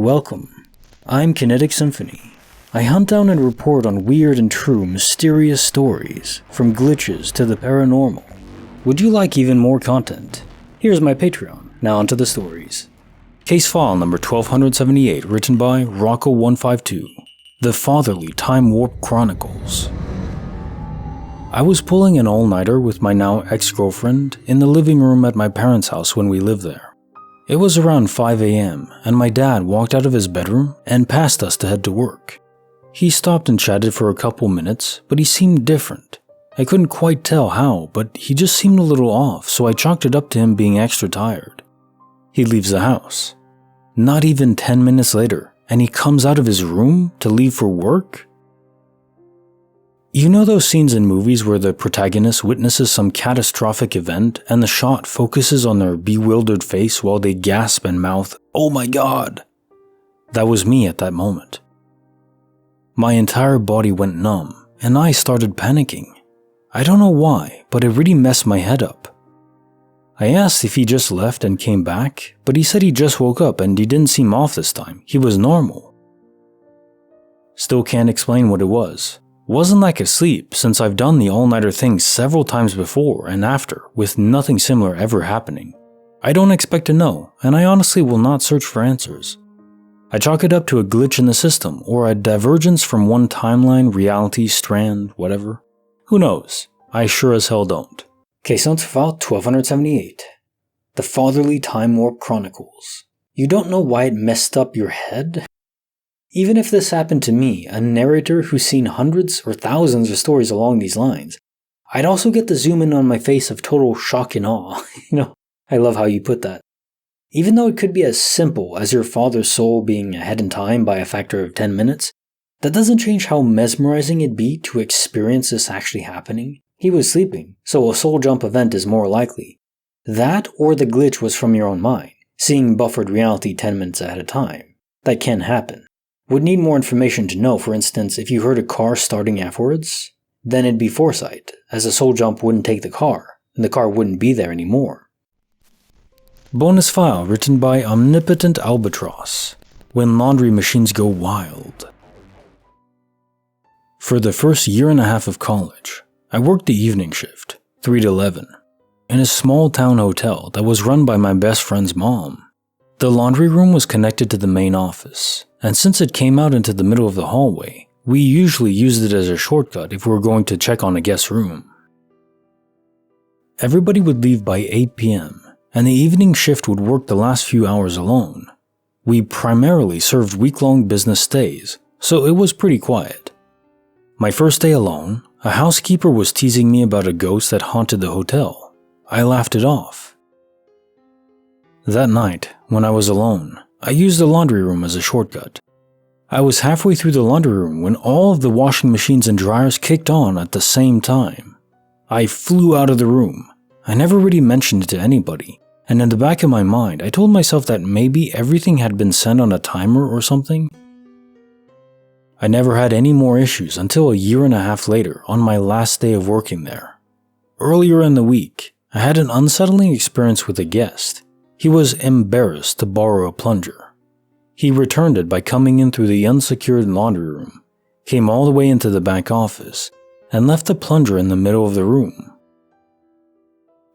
Welcome. I'm Kinetic Symphony. I hunt down and report on weird and true mysterious stories, from glitches to the paranormal. Would you like even more content? Here's my Patreon. Now onto the stories. Case file number 1278, written by Rocco152. The Fatherly Time Warp Chronicles. I was pulling an all-nighter with my now ex-girlfriend in the living room at my parents' house when we lived there. It was around 5 a.m. and my dad walked out of his bedroom and passed us to head to work. He stopped and chatted for a couple minutes, but he seemed different. I couldn't quite tell how, but he just seemed a little off, so I chalked it up to him being extra tired. He leaves the house. Not even 10 minutes later, and he comes out of his room to leave for work? You know those scenes in movies where the protagonist witnesses some catastrophic event and the shot focuses on their bewildered face while they gasp and mouth, "Oh my God!" That was me at that moment. My entire body went numb, and I started panicking. I don't know why, but it really messed my head up. I asked if he just left and came back, but he said he just woke up and he didn't seem off this time. He was normal. Still can't explain what it was. Wasn't like asleep, since I've done the all-nighter thing several times before and after, with nothing similar ever happening. I don't expect to know, and I honestly will not search for answers. I chalk it up to a glitch in the system, or a divergence from one timeline, reality, strand, whatever. Who knows? I sure as hell don't. Case number file 1278. The Fatherly Time Warp Chronicles. You don't know why it messed up your head? Even if this happened to me, a narrator who's seen hundreds or thousands of stories along these lines, I'd also get the zoom in on my face of total shock and awe. I love how you put that. Even though it could be as simple as your father's soul being ahead in time by a factor of 10 minutes, that doesn't change how mesmerizing it'd be to experience this actually happening. He was sleeping, so a soul jump event is more likely. That or the glitch was from your own mind, seeing buffered reality 10 minutes ahead of time. That can happen. Would need more information to know, for instance, if you heard a car starting afterwards, then it'd be foresight, as a soul jump wouldn't take the car, and the car wouldn't be there anymore. Bonus file written by omnipotentalbatross. When laundry machines go wild. For the first year and a half of college, I worked the evening shift, 3 to 11, in a small town hotel that was run by my best friend's mom. The laundry room was connected to the main office, and since it came out into the middle of the hallway, we usually used it as a shortcut if we were going to check on a guest room. Everybody would leave by 8 p.m., and the evening shift would work the last few hours alone. We primarily served week-long business stays, so it was pretty quiet. My first day alone, a housekeeper was teasing me about a ghost that haunted the hotel. I laughed it off. That night, when I was alone, I used the laundry room as a shortcut. I was halfway through the laundry room when all of the washing machines and dryers kicked on at the same time. I flew out of the room. I never really mentioned it to anybody, and in the back of my mind, I told myself that maybe everything had been set on a timer or something. I never had any more issues until a year and a half later on my last day of working there. Earlier in the week, I had an unsettling experience with a guest. He was embarrassed to borrow a plunger. He returned it by coming in through the unsecured laundry room, came all the way into the back office, and left the plunger in the middle of the room.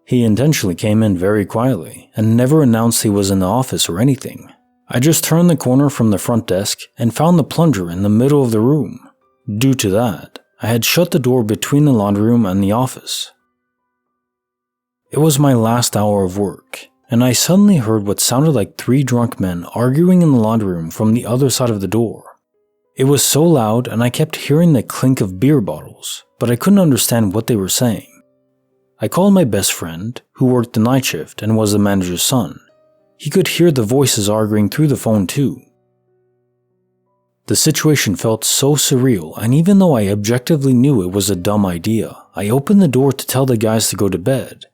He intentionally came in very quietly and never announced he was in the office or anything. I just turned the corner from the front desk and found the plunger in the middle of the room. Due to that, I had shut the door between the laundry room and the office. It was my last hour of work, and I suddenly heard what sounded like 3 drunk men arguing in the laundry room from the other side of the door. It was so loud and I kept hearing the clink of beer bottles, but I couldn't understand what they were saying. I called my best friend, who worked the night shift and was the manager's son. He could hear the voices arguing through the phone too. The situation felt so surreal, and even though I objectively knew it was a dumb idea, I opened the door to tell the guys to go to bed.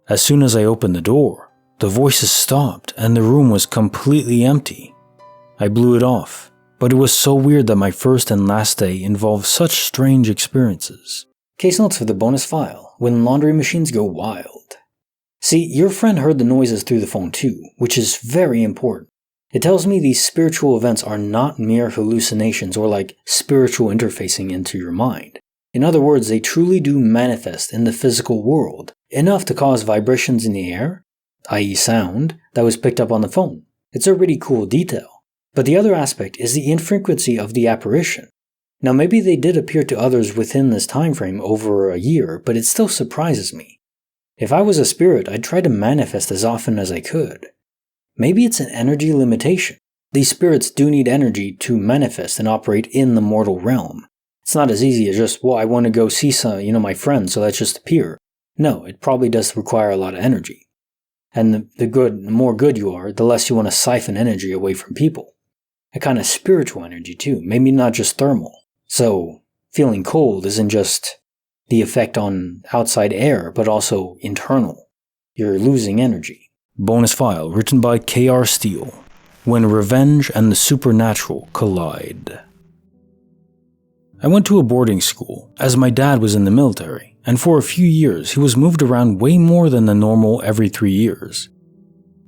As soon as I opened the door, the voices stopped and the room was completely empty. I blew it off, but it was so weird that my first and last day involved such strange experiences. Case notes for the bonus file, when laundry machines go wild. See, your friend heard the noises through the phone too, which is very important. It tells me these spiritual events are not mere hallucinations or like spiritual interfacing into your mind. In other words, they truly do manifest in the physical world, enough to cause vibrations in the air, i.e. sound, that was picked up on the phone. It's a really cool detail. But the other aspect is the infrequency of the apparition. Now maybe they did appear to others within this time frame over a year, but it still surprises me. If I was a spirit, I'd try to manifest as often as I could. Maybe it's an energy limitation. These spirits do need energy to manifest and operate in the mortal realm. It's not as easy as just, well, I want to go see my friend, so let's just appear. No, it probably does require a lot of energy. And the more good you are, the less you want to siphon energy away from people. A kind of spiritual energy too, maybe not just thermal. So, feeling cold isn't just the effect on outside air, but also internal. You're losing energy. Bonus file written by K.R. Steele. When Revenge and the Supernatural Collide. I went to a boarding school, as my dad was in the military, and for a few years he was moved around way more than the normal every 3 years.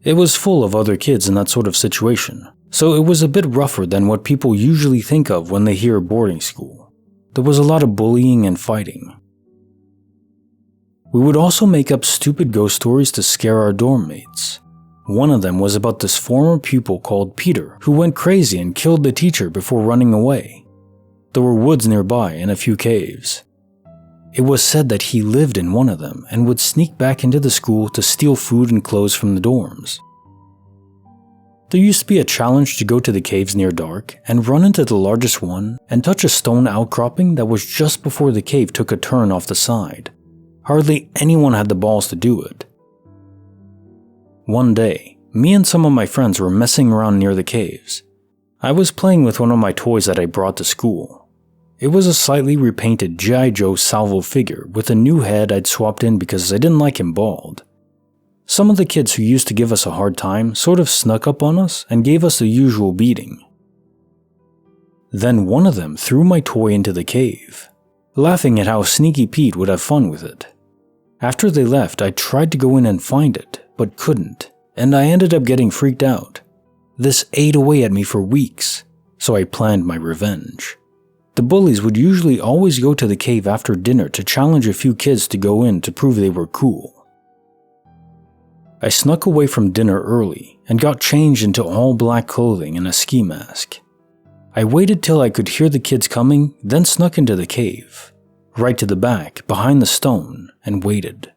It was full of other kids in that sort of situation, so it was a bit rougher than what people usually think of when they hear boarding school. There was a lot of bullying and fighting. We would also make up stupid ghost stories to scare our dorm mates. One of them was about this former pupil called Peter who went crazy and killed the teacher before running away. There were woods nearby and a few caves. It was said that he lived in one of them and would sneak back into the school to steal food and clothes from the dorms. There used to be a challenge to go to the caves near dark and run into the largest one and touch a stone outcropping that was just before the cave took a turn off the side. Hardly anyone had the balls to do it. One day, me and some of my friends were messing around near the caves. I was playing with one of my toys that I brought to school. It was a slightly repainted G.I. Joe Salvo figure with a new head I'd swapped in because I didn't like him bald. Some of the kids who used to give us a hard time sort of snuck up on us and gave us the usual beating. Then one of them threw my toy into the cave, laughing at how Sneaky Pete would have fun with it. After they left, I tried to go in and find it, but couldn't, and I ended up getting freaked out. This ate away at me for weeks, so I planned my revenge. The bullies would usually always go to the cave after dinner to challenge a few kids to go in to prove they were cool. I snuck away from dinner early and got changed into all black clothing and a ski mask. I waited till I could hear the kids coming, then snuck into the cave, right to the back, behind the stone, and waited.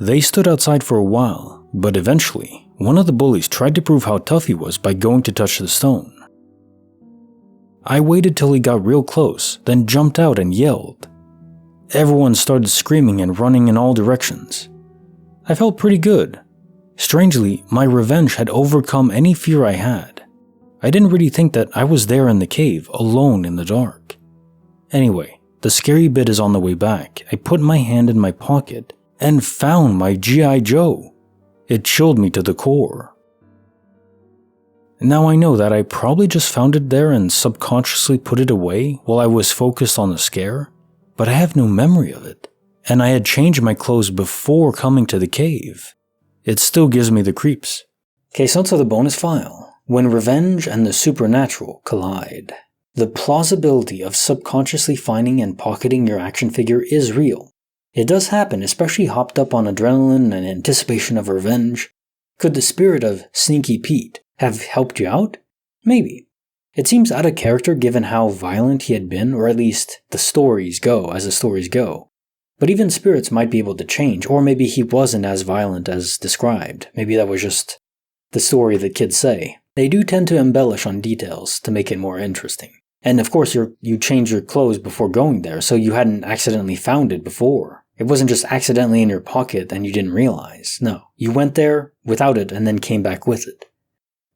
They stood outside for a while, but eventually, one of the bullies tried to prove how tough he was by going to touch the stone. I waited till he got real close, then jumped out and yelled. Everyone started screaming and running in all directions. I felt pretty good. Strangely, my revenge had overcome any fear I had. I didn't really think that I was there in the cave, alone in the dark. Anyway, the scary bit is on the way back. I put my hand in my pocket and found my G.I. Joe. It chilled me to the core. Now I know that I probably just found it there and subconsciously put it away while I was focused on the scare, but I have no memory of it, and I had changed my clothes before coming to the cave. It still gives me the creeps. Okay, so onto the bonus file. When Revenge and the Supernatural Collide. The plausibility of subconsciously finding and pocketing your action figure is real. It does happen, especially hopped up on adrenaline and anticipation of revenge. Could the spirit of Sneaky Pete have helped you out? Maybe. It seems out of character given how violent he had been, or at least the stories go as the stories go. But even spirits might be able to change, or maybe he wasn't as violent as described. Maybe that was just the story the kids say. They do tend to embellish on details to make it more interesting. And of course you changed your clothes before going there, so you hadn't accidentally found it before. It wasn't just accidentally in your pocket and you didn't realize. No, you went there without it and then came back with it.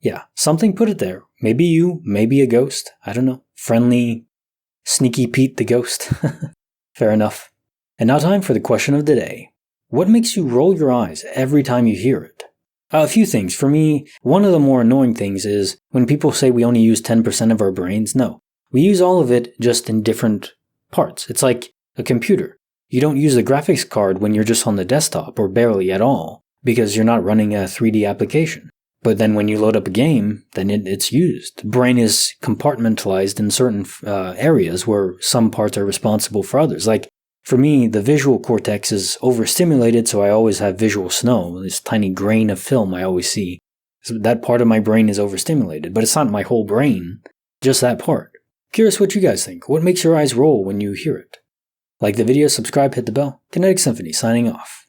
Yeah, something put it there. Maybe you, maybe a ghost. I don't know. Friendly, Sneaky Pete the ghost. Fair enough. And now time for the question of the day. What makes you roll your eyes every time you hear it? A few things. For me, one of the more annoying things is when people say we only use 10% of our brains. No, we use all of it just in different parts. It's like a computer. You don't use the graphics card when you're just on the desktop or barely at all because you're not running a 3D application. But then when you load up a game, then it's used. The brain is compartmentalized in certain areas where some parts are responsible for others. Like, for me, the visual cortex is overstimulated, so I always have visual snow, this tiny grain of film I always see. So that part of my brain is overstimulated, but it's not my whole brain, just that part. Curious what you guys think. What makes your eyes roll when you hear it? Like the video, subscribe, hit the bell. Kinetic Symphony signing off.